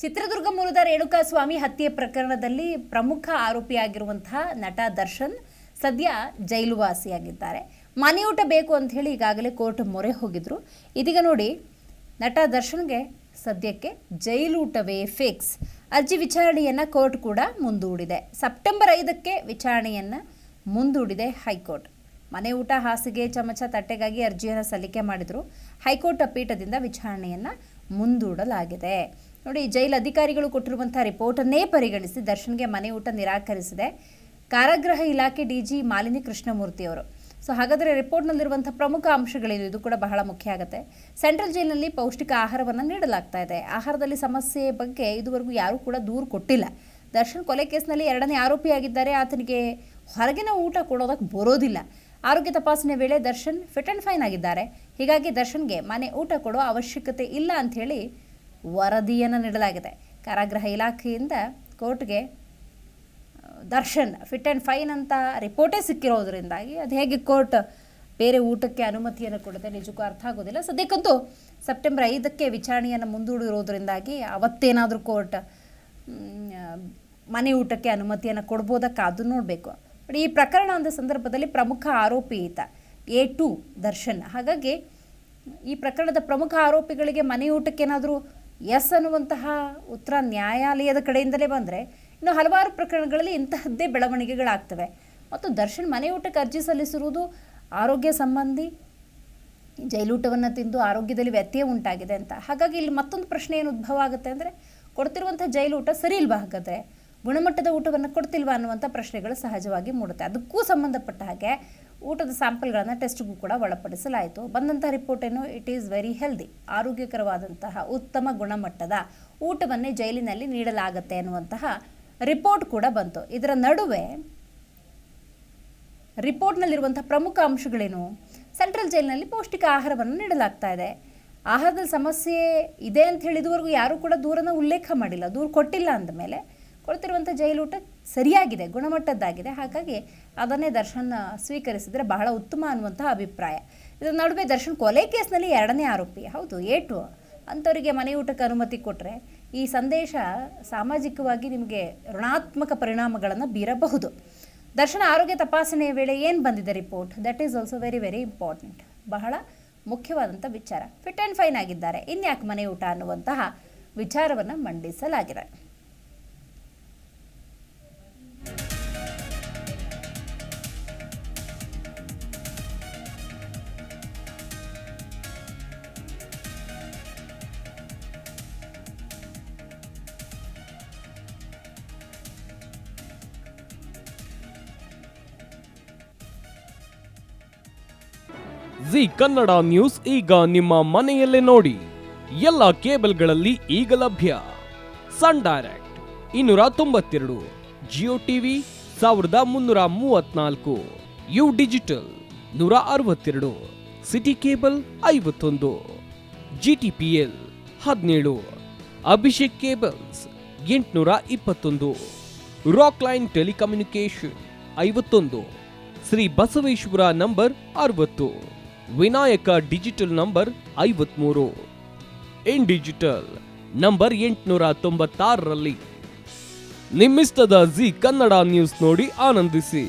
ಚಿತ್ರದುರ್ಗ ಮೂಲದ ರೇಣುಕಾಸ್ವಾಮಿ ಹತ್ಯೆ ಪ್ರಕರಣದಲ್ಲಿ ಪ್ರಮುಖ ಆರೋಪಿಯಾಗಿರುವಂತಹ ನಟ ದರ್ಶನ್ ಸದ್ಯ ಜೈಲುವಾಸಿಯಾಗಿದ್ದಾರೆ. ಮನೆಯೂಟ ಬೇಕು ಅಂತ ಹೇಳಿ ಈಗಾಗಲೇ ಕೋರ್ಟ್ ಮೊರೆ ಹೋಗಿದ್ರು. ಇದೀಗ ನೋಡಿ, ನಟ ದರ್ಶನ್ಗೆ ಸದ್ಯಕ್ಕೆ ಜೈಲೂಟವೇ ಫಿಕ್ಸ್. ಅರ್ಜಿ ವಿಚಾರಣೆಯನ್ನು ಕೋರ್ಟ್ ಕೂಡ ಮುಂದೂಡಿದೆ. ಸೆಪ್ಟೆಂಬರ್ 5ಕ್ಕೆ ವಿಚಾರಣೆಯನ್ನು ಮುಂದೂಡಿದೆ ಹೈಕೋರ್ಟ್. ಮನೆ ಊಟ, ಹಾಸಿಗೆ, ಚಮಚ, ತಟ್ಟೆಗಾಗಿ ಅರ್ಜಿಯನ್ನು ಸಲ್ಲಿಕೆ ಮಾಡಿದ್ರು. ಹೈಕೋರ್ಟ್ ಪೀಠದಿಂದ ವಿಚಾರಣೆಯನ್ನು ಮುಂದೂಡಲಾಗಿದೆ. ನೋಡಿ, ಜೈಲು ಅಧಿಕಾರಿಗಳು ಕೊಟ್ಟಿರುವಂಥ ರಿಪೋರ್ಟನ್ನೇ ಪರಿಗಣಿಸಿ ದರ್ಶನ್ಗೆ ಮನೆ ಊಟ ನಿರಾಕರಿಸಿದೆ ಕಾರಾಗೃಹ ಇಲಾಖೆ ಡಿಜಿ ಮಾಲಿನಿ ಕೃಷ್ಣಮೂರ್ತಿ ಅವರು. ಸೊ ಹಾಗಾದರೆ ರಿಪೋರ್ಟ್ನಲ್ಲಿರುವಂಥ ಪ್ರಮುಖ ಅಂಶಗಳೇನು, ಇದು ಕೂಡ ಬಹಳ ಮುಖ್ಯ ಆಗುತ್ತೆ. ಸೆಂಟ್ರಲ್ ಜೈಲಿನಲ್ಲಿ ಪೌಷ್ಟಿಕ ಆಹಾರವನ್ನು ನೀಡಲಾಗ್ತಾ ಇದೆ. ಆಹಾರದಲ್ಲಿ ಸಮಸ್ಯೆ ಬಗ್ಗೆ ಇದುವರೆಗೂ ಯಾರೂ ಕೂಡ ದೂರು ಕೊಟ್ಟಿಲ್ಲ. ದರ್ಶನ್ ಕೊಲೆ ಕೇಸ್ನಲ್ಲಿ 2ನೇ ಆರೋಪಿಯಾಗಿದ್ದಾರೆ. ಆತನಿಗೆ ಹೊರಗಿನ ಊಟ ಕೊಡೋದಕ್ಕೆ ಬರೋದಿಲ್ಲ. ಆರೋಗ್ಯ ತಪಾಸಣೆ ವೇಳೆ ದರ್ಶನ್ ಫಿಟ್ ಆ್ಯಂಡ್ ಫೈನ್ ಆಗಿದ್ದಾರೆ. ಹೀಗಾಗಿ ದರ್ಶನ್ಗೆ ಮನೆ ಊಟ ಕೊಡೋ ಅವಶ್ಯಕತೆ ಇಲ್ಲ ಅಂಥೇಳಿ ವರದಿಯನ್ನು ನೀಡಲಾಗಿದೆ. ಕಾರಾಗೃಹ ಇಲಾಖೆಯಿಂದ ಕೋರ್ಟ್ಗೆ ದರ್ಶನ್ ಫಿಟ್ ಆ್ಯಂಡ್ ಫೈನ್ ಅಂತ ರಿಪೋರ್ಟೇ ಸಿಕ್ಕಿರೋದ್ರಿಂದಾಗಿ ಅದು ಹೇಗೆ ಕೋರ್ಟ್ ಬೇರೆ ಊಟಕ್ಕೆ ಅನುಮತಿಯನ್ನು ಕೊಡುತ್ತೆ ನಿಜಕ್ಕೂ ಅರ್ಥ ಆಗೋದಿಲ್ಲ. ಸದ್ಯಕ್ಕಂತೂ ಸೆಪ್ಟೆಂಬರ್ 5ಕ್ಕೆ ವಿಚಾರಣೆಯನ್ನು ಮುಂದೂಡಿರೋದ್ರಿಂದಾಗಿ ಅವತ್ತೇನಾದರೂ ಕೋರ್ಟ್ ಮನೆ ಊಟಕ್ಕೆ ಅನುಮತಿಯನ್ನು ಕೊಡ್ಬೋದಾ ಕಾದು ನೋಡಬೇಕು. ಬಟ್ ಈ ಪ್ರಕರಣ ಅಂದ ಸಂದರ್ಭದಲ್ಲಿ ಪ್ರಮುಖ ಆರೋಪಿ ಈತ A2 ದರ್ಶನ್. ಹಾಗಾಗಿ ಈ ಪ್ರಕರಣದ ಪ್ರಮುಖ ಆರೋಪಿಗಳಿಗೆ ಮನೆ ಊಟಕ್ಕೆ ಏನಾದರೂ ಎಸ್ ಅನ್ನುವಂತಹ ಉತ್ತರ ನ್ಯಾಯಾಲಯದ ಕಡೆಯಿಂದಲೇ ಬಂದರೆ, ಇನ್ನು ಹಲವಾರು ಪ್ರಕರಣಗಳಲ್ಲಿ ಇಂತಹದ್ದೇ ಬೆಳವಣಿಗೆಗಳಾಗ್ತವೆ. ಮತ್ತು ದರ್ಶನ್ ಮನೆ ಊಟಕ್ಕೆ ಅರ್ಜಿ ಸಲ್ಲಿಸಿರುವುದು ಆರೋಗ್ಯ ಸಂಬಂಧಿ, ಜೈಲೂಟವನ್ನು ತಿಂದು ಆರೋಗ್ಯದಲ್ಲಿ ವ್ಯತ್ಯಯ ಉಂಟಾಗಿದೆ ಅಂತ. ಹಾಗಾಗಿ ಇಲ್ಲಿ ಮತ್ತೊಂದು ಪ್ರಶ್ನೆ ಏನು ಉದ್ಭವ ಆಗುತ್ತೆ ಅಂದರೆ, ಕೊಡ್ತಿರುವಂಥ ಜೈಲೂಟ ಸರಿ ಇಲ್ವಾ, ಹಾಗಾದರೆ ಗುಣಮಟ್ಟದ ಊಟವನ್ನು ಕೊಡ್ತಿಲ್ವಾ ಅನ್ನುವಂಥ ಪ್ರಶ್ನೆಗಳು ಸಹಜವಾಗಿ ಮೂಡುತ್ತೆ. ಅದಕ್ಕೂ ಸಂಬಂಧಪಟ್ಟ ಹಾಗೆ ಊಟದ ಸ್ಯಾಂಪಲ್ಗಳನ್ನು ಟೆಸ್ಟ್ಗೂ ಕೂಡ ಒಳಪಡಿಸಲಾಯಿತು. ಬಂದಂಥ ರಿಪೋರ್ಟ್ ಏನು, ಇಟ್ ಈಸ್ ವೆರಿ ಹೆಲ್ದಿ, ಆರೋಗ್ಯಕರವಾದಂತಹ ಉತ್ತಮ ಗುಣಮಟ್ಟದ ಊಟವನ್ನೇ ಜೈಲಿನಲ್ಲಿ ನೀಡಲಾಗುತ್ತೆ ಅನ್ನುವಂತಹ ರಿಪೋರ್ಟ್ ಕೂಡ ಬಂತು. ಇದರ ನಡುವೆ ರಿಪೋರ್ಟ್ನಲ್ಲಿರುವಂಥ ಪ್ರಮುಖ ಅಂಶಗಳೇನು, ಸೆಂಟ್ರಲ್ ಜೈಲಿನಲ್ಲಿ ಪೌಷ್ಟಿಕ ಆಹಾರವನ್ನು ನೀಡಲಾಗ್ತಾ ಇದೆ. ಆಹಾರದಲ್ಲಿ ಸಮಸ್ಯೆ ಇದೆ ಅಂತ ಹೇಳಿದವರೆಗೂ ಯಾರೂ ಕೂಡ ದೂರನ್ನು ಉಲ್ಲೇಖ ಮಾಡಿಲ್ಲ, ದೂರು ಕೊಟ್ಟಿಲ್ಲ. ಅಂದಮೇಲೆ ಕೊಡ್ತಿರುವಂಥ ಜೈಲೂಟ ಸರಿಯಾಗಿದೆ, ಗುಣಮಟ್ಟದ್ದಾಗಿದೆ. ಹಾಗಾಗಿ ಅದನ್ನೇ ದರ್ಶನ್ ಸ್ವೀಕರಿಸಿದರೆ ಬಹಳ ಉತ್ತಮ ಅನ್ನುವಂಥ ಅಭಿಪ್ರಾಯ. ಇದರ ನಡುವೆ ದರ್ಶನ್ ಕೊಲೆ ಕೇಸ್ನಲ್ಲಿ 2ನೇ ಆರೋಪಿ, ಹೌದು A2 ಅಂಥವರಿಗೆ ಮನೆ ಊಟಕ್ಕೆ ಅನುಮತಿ ಕೊಟ್ಟರೆ ಈ ಸಂದೇಶ ಸಾಮಾಜಿಕವಾಗಿ ನಿಮಗೆ ಋಣಾತ್ಮಕ ಪರಿಣಾಮಗಳನ್ನು ಬೀರಬಹುದು. ದರ್ಶನ ಆರೋಗ್ಯ ತಪಾಸಣೆಯ ವೇಳೆ ಏನು ಬಂದಿದೆ report, that is also very very important, ಬಹಳ ಮುಖ್ಯವಾದಂಥ ವಿಚಾರ. ಫಿಟ್ ಆ್ಯಂಡ್ ಫೈನ್ ಆಗಿದ್ದಾರೆ, ಇನ್ಯಾಕೆ ಮನೆ ಊಟ ಅನ್ನುವಂತಹ ವಿಚಾರವನ್ನು ಮಂಡಿಸಲಾಗಿದೆ. ಜಿ ಕನ್ನಡ ನ್ಯೂಸ್ ಈಗ ನಿಮ್ಮ ಮನೆಯಲ್ಲೇ ನೋಡಿ. ಎಲ್ಲ ಕೇಬಲ್ಗಳಲ್ಲಿ ಈಗ ಲಭ್ಯ. Sun direct 292, Jio TV 1334, U digital 162, city cable 51, GTPL 17, Abhishek cables 821, rock line telecommunication 51, Shri Basaveshwara number 60, Vinayaka digital number 53, in digital number 896ರಲ್ಲಿ. ನಿಮ್ಮಿಷ್ಟದ ಜಿ ಕನ್ನಡ ನ್ಯೂಸ್ ನೋಡಿ ಆನಂದಿಸಿ.